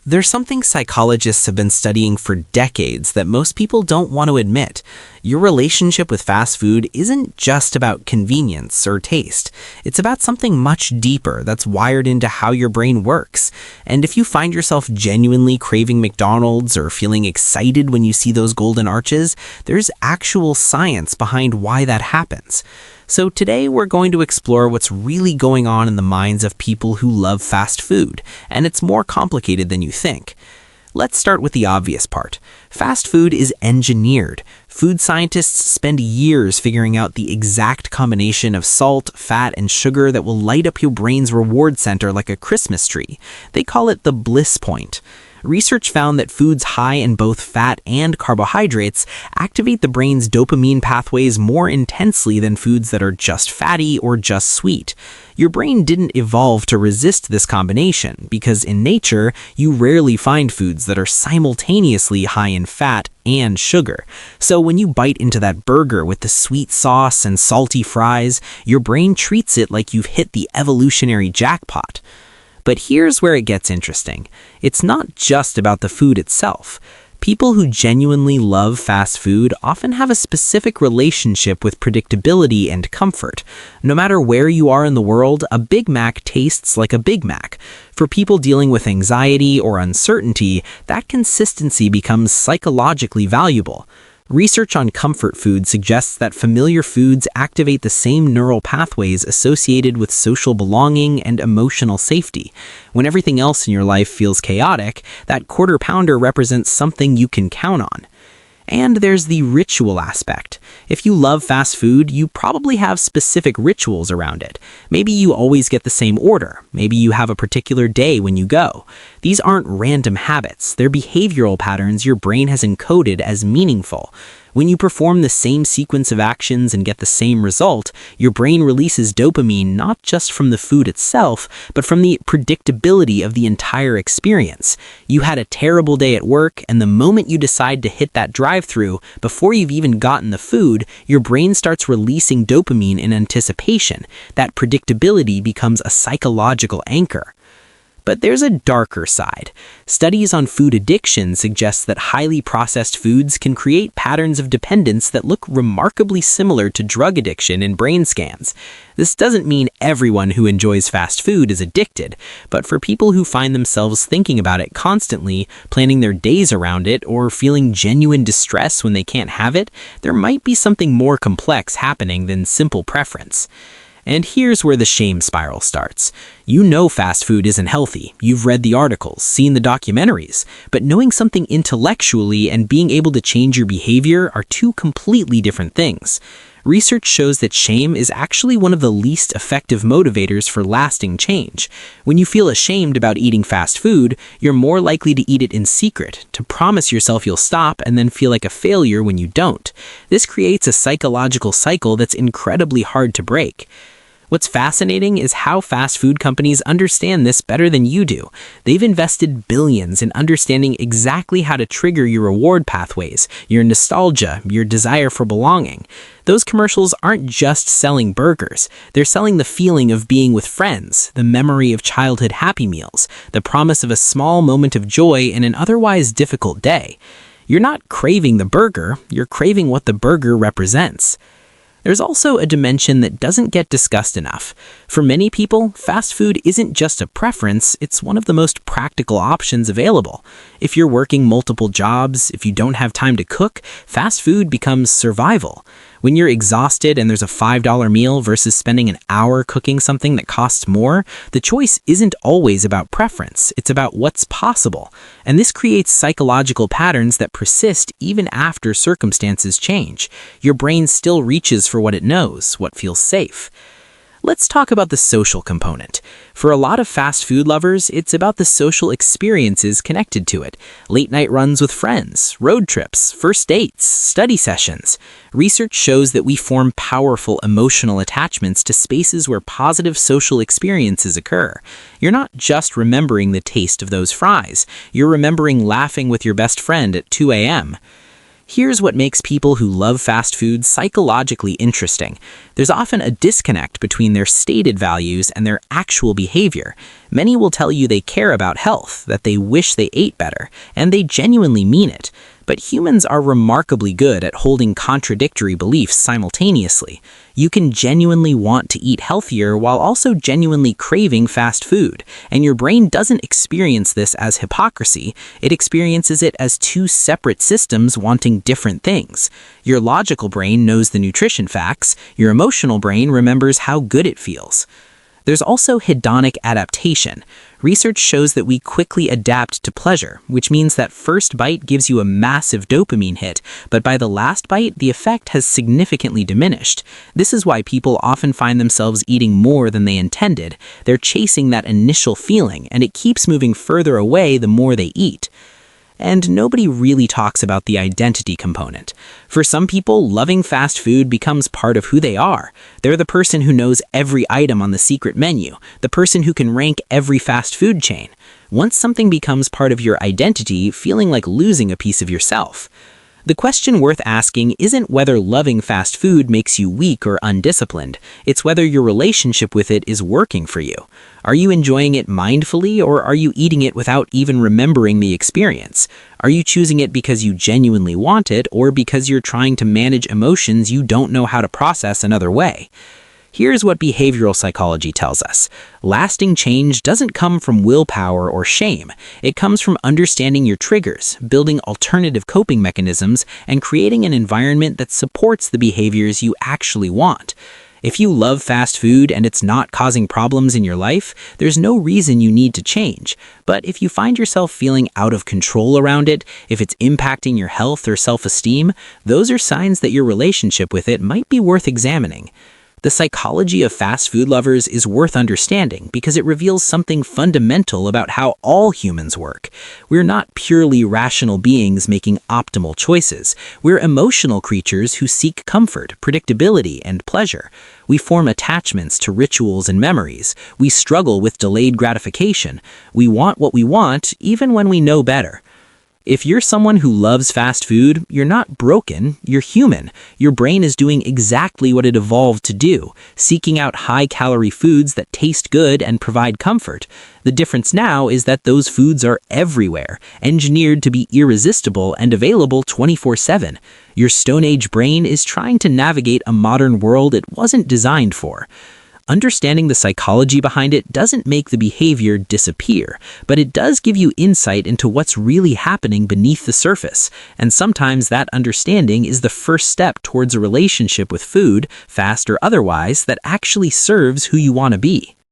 There's something psychologists have been studying for decades that most people don't want to admit. Your relationship with fast food isn't just about convenience or taste. It's about something much deeper that's wired into how your brain works. And if you find yourself genuinely craving McDonald's or feeling excited when you see those golden arches, there's actual science behind why that happens. So today we're going to explore what's really going on in the minds of people who love fast food, and it's more complicated than you think. Let's start with the obvious part. Fast food is engineered. Food scientists spend years figuring out the exact combination of salt, fat, and sugar that will light up your brain's reward center like a Christmas tree. They call it the bliss point. Research found that foods high in both fat and carbohydrates activate the brain's dopamine pathways more intensely than foods that are just fatty or just sweet. Your brain didn't evolve to resist this combination because in nature, you rarely find foods that are simultaneously high in fat and sugar. So when you bite into that burger with the sweet sauce and salty fries, your brain treats it like you've hit the evolutionary jackpot. But here's where it gets interesting. It's not just about the food itself. People who genuinely love fast food often have a specific relationship with predictability and comfort. No matter where you are in the world, a Big Mac tastes like a Big Mac. For people dealing with anxiety or uncertainty, that consistency becomes psychologically valuable. Research on comfort food suggests that familiar foods activate the same neural pathways associated with social belonging and emotional safety. When everything else in your life feels chaotic, that quarter pounder represents something you can count on. And there's the ritual aspect. If you love fast food, you probably have specific rituals around it. Maybe you always get the same order. Maybe you have a particular day when you go. These aren't random habits. They're behavioral patterns your brain has encoded as meaningful. When you perform the same sequence of actions and get the same result, your brain releases dopamine not just from the food itself, but from the predictability of the entire experience. You had a terrible day at work, and the moment you decide to hit that drive-thru, before you've even gotten the food, your brain starts releasing dopamine in anticipation. That predictability becomes a psychological anchor. But there's a darker side. Studies on food addiction suggest that highly processed foods can create patterns of dependence that look remarkably similar to drug addiction in brain scans. This doesn't mean everyone who enjoys fast food is addicted, but for people who find themselves thinking about it constantly, planning their days around it, or feeling genuine distress when they can't have it, there might be something more complex happening than simple preference. And here's where the shame spiral starts. You know fast food isn't healthy. You've read the articles, seen the documentaries, but knowing something intellectually and being able to change your behavior are two completely different things. Research shows that shame is actually one of the least effective motivators for lasting change. When you feel ashamed about eating fast food, you're more likely to eat it in secret, to promise yourself you'll stop and then feel like a failure when you don't. This creates a psychological cycle that's incredibly hard to break. What's fascinating is how fast food companies understand this better than you do. They've invested billions in understanding exactly how to trigger your reward pathways, your nostalgia, your desire for belonging. Those commercials aren't just selling burgers. They're selling the feeling of being with friends, the memory of childhood Happy Meals, the promise of a small moment of joy in an otherwise difficult day. You're not craving the burger, you're craving what the burger represents. There's also a dimension that doesn't get discussed enough. For many people, fast food isn't just a preference, it's one of the most practical options available. If you're working multiple jobs, if you don't have time to cook, fast food becomes survival. When you're exhausted and there's a $5 meal versus spending an hour cooking something that costs more, the choice isn't always about preference, it's about what's possible. And this creates psychological patterns that persist even after circumstances change. Your brain still reaches for what it knows, what feels safe. Let's talk about the social component. For a lot of fast food lovers, it's about the social experiences connected to it. Late night runs with friends, road trips, first dates, study sessions. Research shows that we form powerful emotional attachments to spaces where positive social experiences occur. You're not just remembering the taste of those fries. You're remembering laughing with your best friend at 2 a.m. Here's what makes people who love fast food psychologically interesting. There's often a disconnect between their stated values and their actual behavior. Many will tell you they care about health, that they wish they ate better, and they genuinely mean it. But humans are remarkably good at holding contradictory beliefs simultaneously. You can genuinely want to eat healthier while also genuinely craving fast food, and your brain doesn't experience this as hypocrisy, it experiences it as two separate systems wanting different things. Your logical brain knows the nutrition facts, your emotional brain remembers how good it feels. There's also hedonic adaptation. Research shows that we quickly adapt to pleasure, which means that first bite gives you a massive dopamine hit, but by the last bite, the effect has significantly diminished. This is why people often find themselves eating more than they intended. They're chasing that initial feeling, and it keeps moving further away the more they eat. And nobody really talks about the identity component. For some people, loving fast food becomes part of who they are. They're the person who knows every item on the secret menu, the person who can rank every fast food chain. Once something becomes part of your identity, feeling like losing a piece of yourself. The question worth asking isn't whether loving fast food makes you weak or undisciplined. It's whether your relationship with it is working for you. Are you enjoying it mindfully, or are you eating it without even remembering the experience? Are you choosing it because you genuinely want it, or because you're trying to manage emotions you don't know how to process another way? Here's what behavioral psychology tells us. Lasting change doesn't come from willpower or shame. It comes from understanding your triggers, building alternative coping mechanisms, and creating an environment that supports the behaviors you actually want. If you love fast food and it's not causing problems in your life, there's no reason you need to change. But if you find yourself feeling out of control around it, if it's impacting your health or self-esteem, those are signs that your relationship with it might be worth examining. The psychology of fast food lovers is worth understanding because it reveals something fundamental about how all humans work. We're not purely rational beings making optimal choices. We're emotional creatures who seek comfort, predictability, and pleasure. We form attachments to rituals and memories. We struggle with delayed gratification. We want what we want even when we know better. If you're someone who loves fast food, you're not broken, you're human. Your brain is doing exactly what it evolved to do, seeking out high-calorie foods that taste good and provide comfort. The difference now is that those foods are everywhere, engineered to be irresistible and available 24/7. Your Stone Age brain is trying to navigate a modern world it wasn't designed for. Understanding the psychology behind it doesn't make the behavior disappear, but it does give you insight into what's really happening beneath the surface. And sometimes that understanding is the first step towards a relationship with food, fast or otherwise, that actually serves who you want to be.